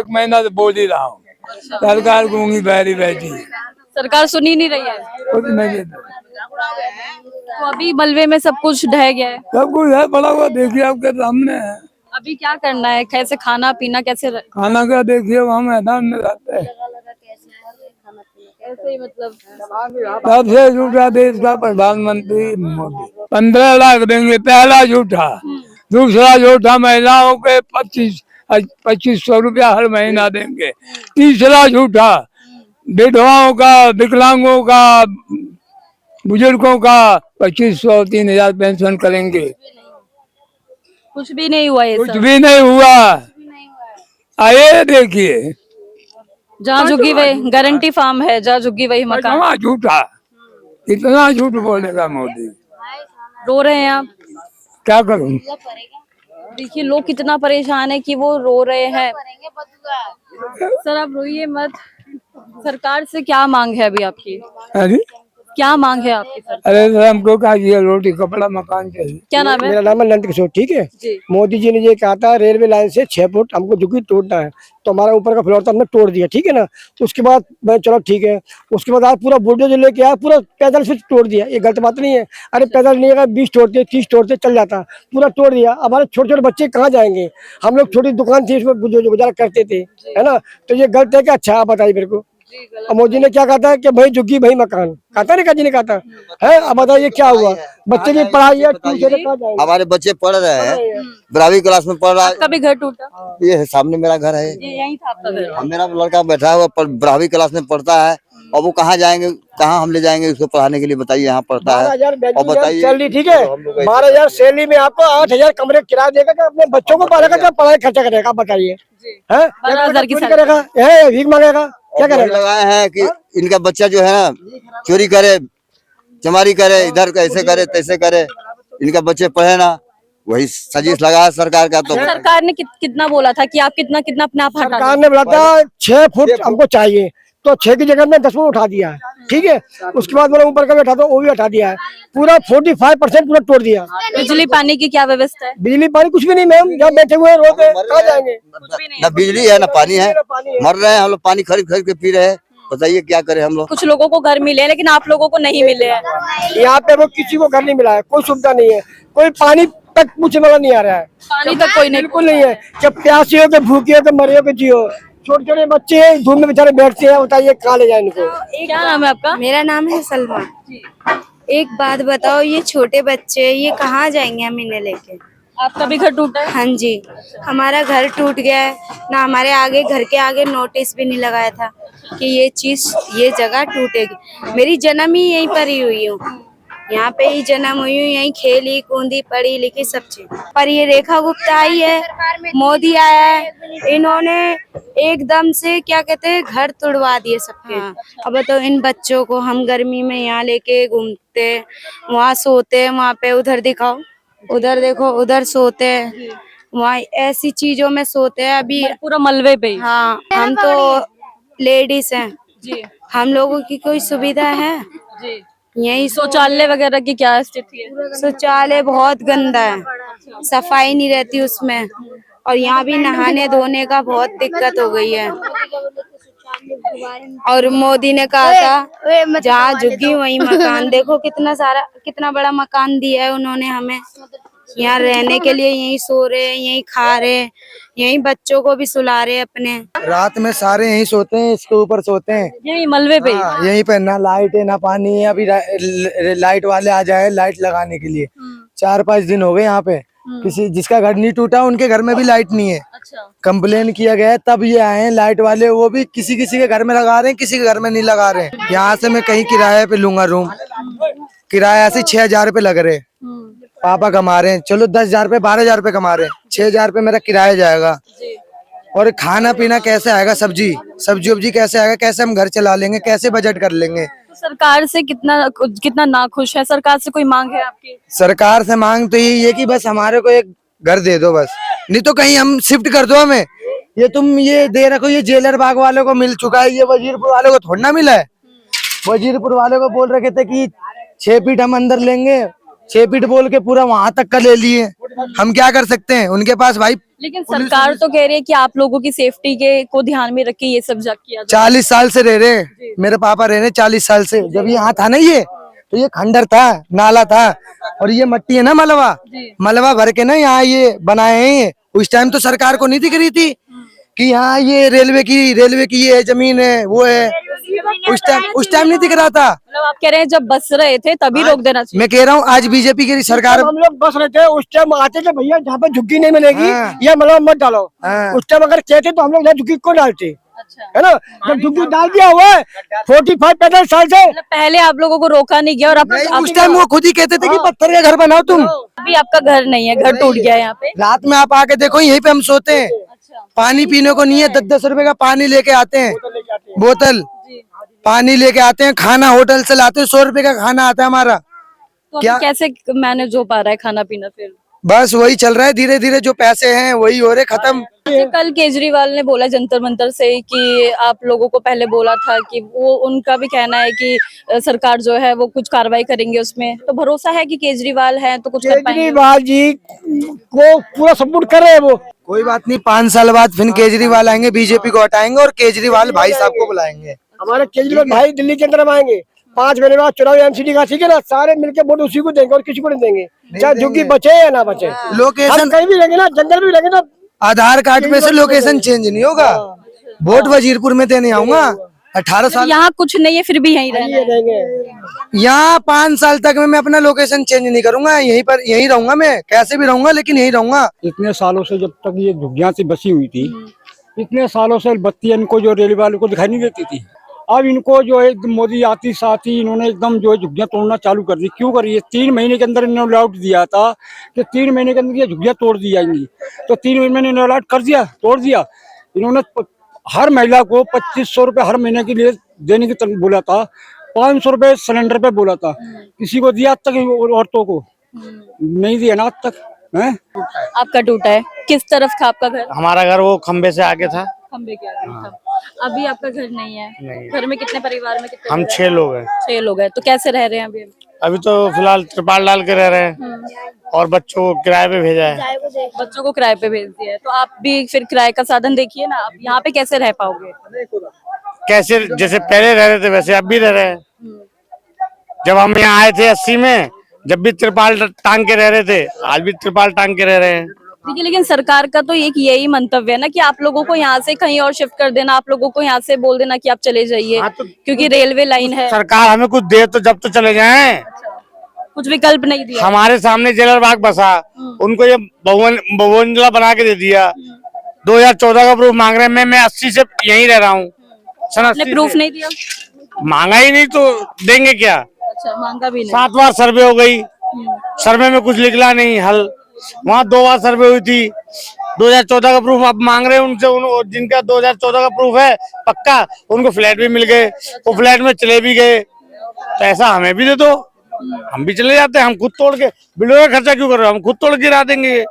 एक महीना से बोल ही रहा हूँ। सरकार गूंगी बहरी बैठी है, सरकार सुन ही नहीं रही है। कुछ नहीं देता। तो अभी मलबे में सब कुछ ढह गया है, सब कुछ है पड़ा हुआ, देखिए आपके सामने है। अभी क्या करना है, कैसे खाना पीना कैसे खाना का देखिए, वहाँ मैदान में रहते हैं। ऐसे ही मतलब सबसे झूठा देश का प्रधानमंत्री मोदी। 15 लाख देंगे, पहला झूठा। दूसरा झूठा, महिलाओं के 2500 रुपया हर महीना देंगे। तीसरा झूठा, विधवाओं का, विकलांगों का, बुजुर्गों का 2500 3000 पेंशन करेंगे। कुछ भी नहीं हुआ ये कुछ सब। भी नहीं हुआ। आइए देखिए, जहाँ झुकी वही गारंटी फार्म है, जहाँ झुकी वही मकान। इतना झूठा, इतना झूठ बोलेगा मोदी। रो रहे हैं आप? क्या करूं? देखिए लोग कितना परेशान है कि वो रो रहे हैं। सर आप रोइए मत। सरकार से क्या मांग है अभी आपकी? अरे क्या मांग है आपकी सर? अरे सर, हमको क्या चाहिए? रोटी कपड़ा मकान चाहिए। क्या नाम है? मेरा नाम है नंद किशोर, ठीक है। जी। मोदी जी ने ये कहा था रेलवे लाइन से 6 फुट हमको झुकी तोड़ना है, तो हमारा ऊपर का फ्लोर था हमने तोड़ दिया, ठीक है ना। तो उसके बाद मैं चलो ठीक है, उसके बाद आज पूरा बुलडोजर लेके आया, पूरा पैदल से तोड़ दिया। ये गलत बात नहीं है। अरे पैदल नहीं है, 20 तोड़ते 30 तोड़ते चल जाता, पूरा तोड़ दिया। हमारे छोटे छोटे बच्चे कहाँ जाएंगे? हम लोग छोटी दुकान थी उसमें गुजारा करते थे, है ना। तो ये गलत है कि अच्छा? आप बताइए मेरे को। अब मोदी ने क्या कहा था कि भाई झुग्गी भाई मकान, कहता नहीं, जी ने कहा था है। अब बताइए क्या हुआ? बच्चे की पढ़ाई है, ट्यूशन कहाँ जाएंगे? हमारे बच्चे पढ़ रहे हैं, 12वीं क्लास में पढ़ रहा है। आपका भी घर टूटा? ये है सामने मेरा घर है, ये यही था आपका घर? मेरा लड़का बैठा हुआ 12वीं क्लास में पढ़ता है। और वो कहाँ जाएंगे, कहाँ हम ले जाएंगे उसको पढ़ाने के लिए? बताइए, यहाँ पढ़ता है। 12,000 और बताइए सैलरी, ठीक है। 12,000 सैलरी में आपको 8,000 कमरे किराया देगा कि अपने बच्चों को पालेगा कि पढ़ाई खर्चा करेगा? आप बताइए, है 12,000 की चोरी करेगा, है भीख मांगेगा, क्या करेगा? लगाए हैं कि इनका बच्चा जो है ना चोरी करे, चमारी करे, इधर कैसे करे तैसे करे, इनका बच्चे पढ़े ना, वही साजिश लगा है सरकार का। तो सरकार ने कितना बोला था कि आप कितना कितना अपने आप हटा सरकार ने बोला था 6 फुट हमको चाहिए, तो 6 की जगह में 10 फुट उठा दिया है, ठीक है। उसके बाद बोला ऊपर का भी उठा दो, वो भी हटा दिया है। पूरा 45% पूरा तोड़ दिया। बिजली पानी की क्या व्यवस्था है? बिजली पानी कुछ भी नहीं मैम, जहाँ बैठे हुए रोड पे कहाँ जाएंगे? न बिजली है न पानी है, मर रहे हैं हम लोग, पानी खरीद खरीद के पी रहे हैं। बताइए क्या करें हम लोग? कुछ लोगों को घर मिले हैं लेकिन आप लोगों को नहीं मिले हैं। यहाँ पे वो किसी को घर नहीं मिला है, कोई सुविधा नहीं है, कोई पानी तक पूछने वाला नहीं आ रहा है। पानी तक कोई नहीं, बिल्कुल नहीं है। जब प्यासी हो के भूखी हो के मरे हो के जियो, छोटे छोटे बच्चे धूप में बेचारे बैठते हैं, बताइए कहाँ ले जाए इनको? क्या नाम है आपका? मेरा नाम है सलमा। एक बात बताओ, ये छोटे बच्चे ये कहाँ जाएंगे हम इन्हें लेके? आपका भी घर टूटा है? हाँ जी, हमारा घर टूट गया है ना। हमारे आगे घर के आगे नोटिस भी नहीं लगाया था कि ये जगह टूटेगी। मेरी जन्म ही यहीं पर ही हुई हूँ, यहाँ पे ही जन्म हुई हूँ, यहीं खेली कूदी पढ़ी लिखी सब चीज। पर ये रेखा गुप्ता आई है, मोदी आया है, इन्होंने एकदम से क्या कहते हैं घर तुड़वा दिए सबके। अब तो इन बच्चों को हम गर्मी में यहाँ लेके घूमते, वहाँ सोते, वहाँ पे उधर दिखाओ, उधर देखो, उधर सोते हैं, वहाँ ऐसी चीजों में सोते हैं। अभी पूरा मलबे पे ही? हाँ, हम तो लेडीज हैं जी। हम लोगों की कोई सुविधा है? जी। यही शौचालय वगैरह की क्या स्थिति है? शौचालय बहुत गंदा है, सफाई नहीं रहती उसमें, और यहाँ भी नहाने धोने का बहुत दिक्कत हो गई है। और मोदी ने कहा था जहाँ झुग्गी वही मकान। देखो कितना बड़ा मकान दिया है उन्होंने हमें, यहाँ रहने के लिए। यहीं सो रहे हैं, यहीं खा रहे हैं, यहीं बच्चों को भी सुला रहे हैं अपने। रात में सारे यहीं सोते हैं, इसके ऊपर सोते हैं, यही मलबे पे? यहीं पे ना लाइट है ना पानी है। अभी लाइट वाले आ जाए लाइट लगाने के लिए, 4-5 दिन हो गए यहाँ पे। किसी जिसका घर नहीं टूटा उनके घर में भी लाइट नहीं है। अच्छा। कंप्लेन किया गया है तब ये आए हैं लाइट वाले, वो भी किसी किसी के घर में लगा रहे हैं, किसी के घर में नहीं लगा रहे हैं। यहाँ से मैं कहीं किराए पे लूंगा रूम, किराया से 6,000 रुपए लग रहे। पापा कमा रहे हैं, चलो 10,000 रुपए 12,000 रुपए कमा रहे हैं, 6,000 रुपए मेरा किराया जाएगा। और खाना पीना कैसे आएगा? सब्जी उब्जी कैसे आएगा? कैसे हम घर चला लेंगे? कैसे बजट कर लेंगे? तो सरकार से कितना नाखुश है? सरकार से कोई मांग है आपकी? सरकार से मांग तो यही है कि बस हमारे को एक घर दे दो बस, नहीं तो कहीं हम शिफ्ट कर दो हमें। ये तुम ये दे रखो, ये जेलर बाग वालों को मिल चुका है, ये वजीरपुर वालों को थोड़ा ना मिला है। वजीरपुर वालों को बोल रखे थे कि 6 फीट हम अंदर लेंगे, 6 फीट बोल के पूरा वहां तक का ले लिए। हम क्या कर सकते हैं उनके पास भाई। लेकिन सरकार तो कह रही है कि आप लोगों की सेफ्टी के को ध्यान में रख के ये सब किया जाए। 40 साल से रह रहे, मेरे पापा रह रहे 40 साल से। जब यहाँ था ना ये, तो ये खंडर था, नाला था, और ये मट्टी है ना मलबा, मलबा भर के ना यहाँ ये बनाए हैं ये। उस टाइम तो सरकार को नहीं दिख रही थी कि यहाँ ये रेलवे की ये जमीन है, वो है। उस टाइम नहीं दिख रहा था। मतलब आप कह रहे हैं जब बस रहे थे तभी रोक देना चाहिए। मैं कह रहा हूँ आज बीजेपी की सरकार। हम लोग बस रहे थे उस टाइम आते थे, भैया जहाँ पे झुग्गी नहीं मिलेगी हाँ। या मतलब मत डालो। हाँ। उस टाइम अगर कहते तो हम लोग झुग्गी को डालते, अच्छा, है ना। जब झुग्गी डाल दिया हुआ है 45-45 साल से। मतलब पहले आप लोगों को रोका नहीं गया और आप उस टाइम वो खुद ही कहते थे कि पत्थर का घर बनाओ तुम। अभी आपका घर नहीं है, घर टूट गया है यहाँ पे। रात में आप आके देखो, यहीं पे हम सोते हैं। पानी पीने को नहीं है, 10-10 रुपए का पानी लेके आते हैं, बोतल पानी लेके आते हैं। खाना होटल से लाते हैं, 100 रुपए का खाना आता है हमारा। तो क्या कैसे मैनेज हो पा रहा है खाना पीना फिर? बस वही चल रहा है, धीरे धीरे जो पैसे हैं वही हो रहे खत्म। कल केजरीवाल ने बोला जंतर मंतर से कि आप लोगों को पहले बोला था कि वो, उनका भी कहना है कि सरकार जो है वो कुछ कार्रवाई करेंगे उसमें। तो भरोसा है कि केजरीवाल है तो कुछ कर पाएंगे? केजरीवाल जी को पूरा सपोर्ट कर रहे हैं वो। कोई बात नहीं, 5 साल बाद फिर केजरीवाल आएंगे, बीजेपी को हटाएंगे और केजरीवाल भाई साहब को बुलाएंगे। हमारे केजरीवाल भाई दिल्ली के अंदर आएंगे 5 महीने बाद चुनाव एमसीडी का, ठीक है ना। सारे मिलके वोट उसी को देंगे और किसी को नहीं देंगे, चाहे झुग्गी बचे या ना बचे। लोकेशन कहीं भी रहेंगे ना, जंगल भी रहेंगे ना, आधार कार्ड पे से लोकेशन चेंज नहीं होगा। वोट वजीरपुर में देने आऊंगा 18 साल। यहाँ कुछ नहीं है फिर भी यहीं रहना है। रहेंगे। यहाँ 5 साल तक मैं अपना लोकेशन चेंज नहीं करूंगा, यहीं रहूंगा। मैं कैसे भी रहूंगा लेकिन यहीं रहूंगा। इतने सालों से जब तक ये झुग्गियां से बसी हुई थी, इतने सालों से बत्ती इनको जो रेलवे वालों को दिखाई नहीं देती थी। अब इनको जो है मोदी आती साथ ही इन्होंने एकदम जो है झुग्गियां तोड़ना चालू कर दी। क्यों करी है? 3 महीने के अंदर इन्होंने अलॉट दिया था कि 3 महीने के अंदर ये झुग्गियां तोड़ दी जाएंगी। तो 3 महीने इन्होंने अलॉट कर दिया, तोड़ दिया। इन्होंने हर महिला को 2500 रुपए हर महीने के लिए देने की बोला था। 500 रुपए सिलेंडर पे बोला था। किसी को दिया आज तक? औरतों को नहीं दिया ना आज तक है। आपका टूटा है? किस तरफ था आपका घर? हमारा घर वो खंबे से आगे था। खंबे के आगे था। अभी आपका घर नहीं है? घर में कितने परिवार में कितने हम 6 लोग हैं। 6 लोग हैं। तो कैसे रह रहे हैं अभी? अभी तो फिलहाल त्रिपाल डाल के रह रहे हैं और बच्चों को किराए पे भेजा है। बच्चों को किराए पे भेज दिया है। तो आप भी फिर किराए का साधन देखिए ना, आप यहाँ पे कैसे रह पाओगे? कैसे जैसे पहले रह रहे थे वैसे अब भी रह रहे हैं। जब हम यहाँ आए थे 80 में, जब भी त्रिपाल टांग के रह रहे थे, आज भी त्रिपाल टांग के रह रहे हैं। देखिए, लेकिन सरकार का तो एक यही मंतव्य है ना कि आप लोगों को यहाँ से कहीं और शिफ्ट कर देना, आप लोगों को यहाँ से बोल देना कि आप चले जाइए, क्योंकि रेलवे लाइन है। सरकार हमें कुछ दे तो जब तो चले जाएं। कुछ विकल्प नहीं दिया। हमारे सामने जेलर बाग बसा, उनको ये बहुमंजिला बना के दे दिया। 2014 का प्रूफ मांग रहे हैं। मैं 80 से यहीं रह रहा हूँ। प्रूफ नहीं दिया? मांगा ही नहीं तो देंगे क्या? अच्छा, मांगा भी नहीं। 7 बार सर्वे हो गई, सर्वे में कुछ निकला नहीं हल। वहाँ 2 बार सर्वे हुई थी। 2014 का प्रूफ अब मांग रहे हैं उनसे। जिनका 2014 का प्रूफ है पक्का, उनको फ्लैट भी मिल गए, वो फ्लैट में चले भी गए। तो ऐसा हमें भी दे दो, हम भी चले जाते हैं। हम खुद तोड़ के बिल्डर का खर्चा क्यों कर रहे हो? हम खुद तोड़ के गिरा देंगे।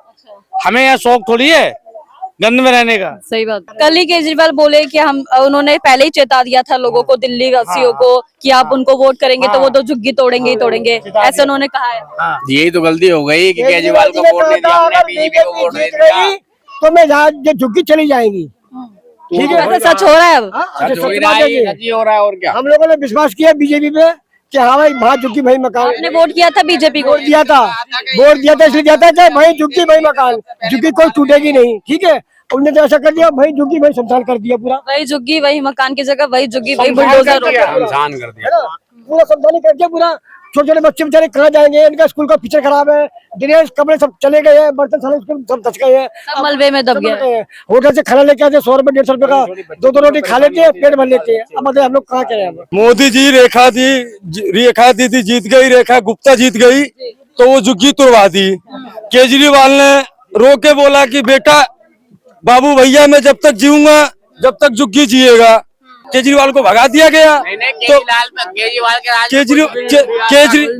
हमें यहाँ शौक थोड़ी है गंद में रहने का। सही बात। कल ही केजरीवाल बोले कि उन्होंने पहले ही चेता दिया था लोगों को, दिल्ली वासियों को, कि आप उनको वोट करेंगे तो वो तो झुग्गी तोड़ेंगे ही तोड़ेंगे, ऐसा उन्होंने कहा है। यही तो गलती हो गई कि केजरीवाल को वोट नहीं दिया, हमने बीजेपी को वोट दे दिया। तो मैं यहाँ झुग्गी चली जाएंगी, ठीक है। ऐसा सच हो रहा है अब? सच हो रहा है और क्या। हम लोगों ने विश्वास किया बीजेपी पे कि हाँ भाई वहाँ झुग्गी भाई मकान। आपने वोट किया था बीजेपी को? वोट दिया था इसलिए दिया था कि भाई झुग्गी भाई मकान, झुग्गी कोई टूटेगी नहीं, ठीक है। उन्होंने तो ऐसा कर दिया, भाई झुग्गी भाई शमशान कर दिया पूरा। वही झुग्गी वही मकान की जगह वही झुग्गी वही बुलडोजर हो गया, शमशान कर दिया पूरा शमशान कर दिया पूरा। छोटे छोटे बच्चे बेचारे कहाँ जाएंगे? इनका स्कूल का फ्यूचर खराब है, दिनेश कपड़े सब चले गए हैं, बर्तन सारे सब धस गए हैं, सब मलबे में दब गया है। होटल से खाना लेके आते 100 रुपए 150 रुपए का, 2 रोटी खा लेते हैं, पेट भर लेते हैं। अब मतलब हम लोग कहाँ करें? मोदी जी रेखा दीदी जीत गई, रेखा गुप्ता जीत गई तो वो झुग्गी तोड़वा दी। केजरीवाल ने रो के बोला कि बेटा बाबू भैया मैं जब तक जीऊंगा जब तक झुग्गी जिएगा। केजरीवाल को भगा दिया गया। तो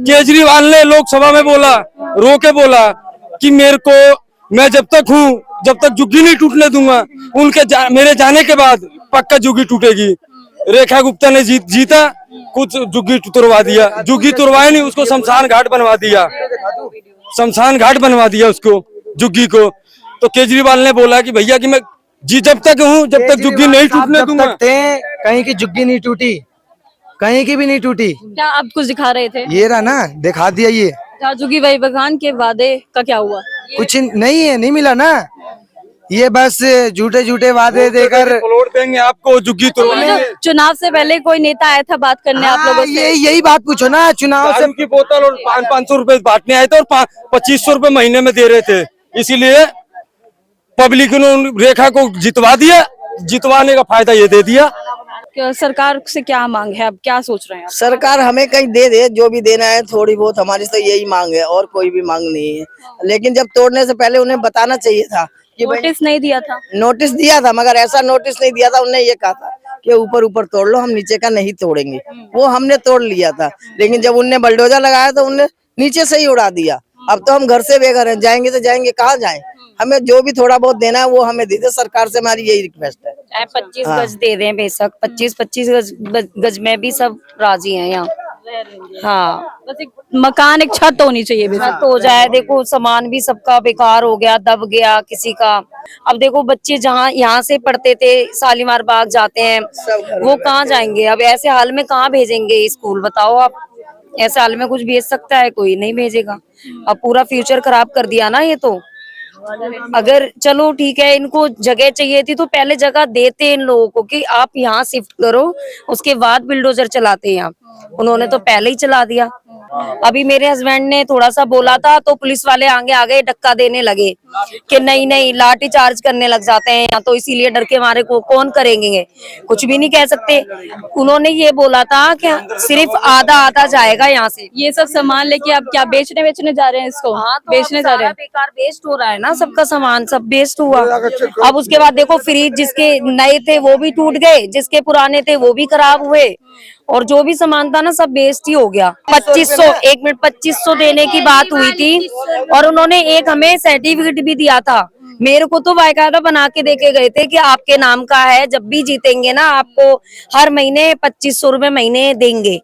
केजरीवाल ने लोकसभा में बोला, रो के बोला कि मैं जब तक हूँ जब तक झुग्गी नहीं टूटने दूंगा। मेरे जाने के बाद पक्का झुग्गी टूटेगी। रेखा गुप्ता ने जीता, कुछ जुग्गी तुरवा दिया, जुग्गी तुरवाया नहीं, उसको शमशान घाट बनवा दिया, शमशान घाट बनवा दिया उसको, जुग्गी को। तो केजरीवाल ने बोला कि भैया कि मैं जब तक हूँ, जब तक जुग्गी नहीं टूटने दूंगा। कहीं की जुग्गी नहीं टूटी, कहीं की भी नहीं टूटी। क्या आप कुछ दिखा रहे थे? ये रहा ना, दिखा दिया ये। जोगी बगान के वादे का क्या हुआ? कुछ नहीं है, नहीं मिला ना, ये बस झूठे झूठे वादे देकर प्लॉट देंगे आपको, जुग्गी तुरवाएंगे। चुनाव से पहले कोई नेता आया था बात करने आप लोगों से? यही बात पूछो ना, चुनाव से दारू की बोतल और 500 रुपए बांटने आए थे और 2500 रुपए महीने में दे रहे थे, इसीलिए पब्लिक ने रेखा को जितवा दिया, जितवाने का फायदा ये दे दिया। सरकार से क्या मांग है, अब क्या सोच रहे हैं आप? सरकार हमें कहीं दे दे, जो भी देना है थोड़ी बहुत, हमारी तो यही मांग है और कोई भी मांग नहीं है। लेकिन जब तोड़ने से पहले उन्हें बताना चाहिए था कि नोटिस नहीं दिया था? नोटिस दिया था, मगर ऐसा नोटिस नहीं दिया था। उन्हें ये कहा था कि ऊपर ऊपर तोड़ लो, हम नीचे का नहीं तोड़ेंगे। वो हमने तोड़ लिया था, लेकिन जब उनने बलडोजर लगाया तो उनने नीचे से ही उड़ा दिया। अब तो हम घर से बेघर हैं, जाएंगे तो जाएंगे कहाँ जाएं? हमें जो भी थोड़ा बहुत देना है वो हमें दे दे, सरकार से हमारी यही रिक्वेस्ट है। चाहे 25 गज दे दें, बेशक 25 गज में भी सब राजी हैं यहाँ। हाँ, बस एक मकान, एक छत होनी चाहिए। छत हो जाए। देखो सामान भी सबका बेकार हो गया, दब गया किसी का। अब देखो बच्चे जहाँ यहाँ से पढ़ते थे, शालीमार बाग जाते हैं, वो कहाँ जाएंगे? अब ऐसे हाल में कहाँ भेजेंगे स्कूल, बताओ आप? ऐसे हाल में कुछ भेज सकता है कोई? नहीं भेजेगा। अब पूरा फ्यूचर खराब कर दिया ना ये तो। अगर चलो ठीक है, इनको जगह चाहिए थी तो पहले जगह देते इन लोगों को कि आप यहाँ शिफ्ट करो, उसके बाद बिल्डोजर चलाते हैं। उन्होंने तो पहले ही चला दिया। अभी मेरे हस्बैंड ने थोड़ा सा बोला था तो पुलिस वाले आगे आ गए, धक्का देने लगे कि नहीं नहीं, लाठी चार्ज करने लग जाते हैं यहाँ, तो इसीलिए डर के मारे को कौन करेंगे, कुछ भी नहीं कह सकते। उन्होंने ये बोला था कि सिर्फ आधा आधा जाएगा यहाँ से। ये सब सामान लेके आप क्या बेचने जा रहे हैं इसको? हाँ, तो बेचने जा रहे हैं। बेकार वेस्ट हो रहा है ना, सबका सामान सब वेस्ट हुआ। अब उसके बाद देखो फ्रिज जिसके नए थे वो भी टूट गए, जिसके पुराने थे वो भी खराब हुए, और जो भी सामान था ना सब वेस्ट ही हो गया। 2500 देने की बात हुई थी, और उन्होंने एक हमें सर्टिफिकेट भी दिया था। मेरे को तो बाकायदा बना के देके गए थे कि आपके नाम का है, जब भी जीतेंगे ना आपको हर महीने 2500 रुपए महीने देंगे।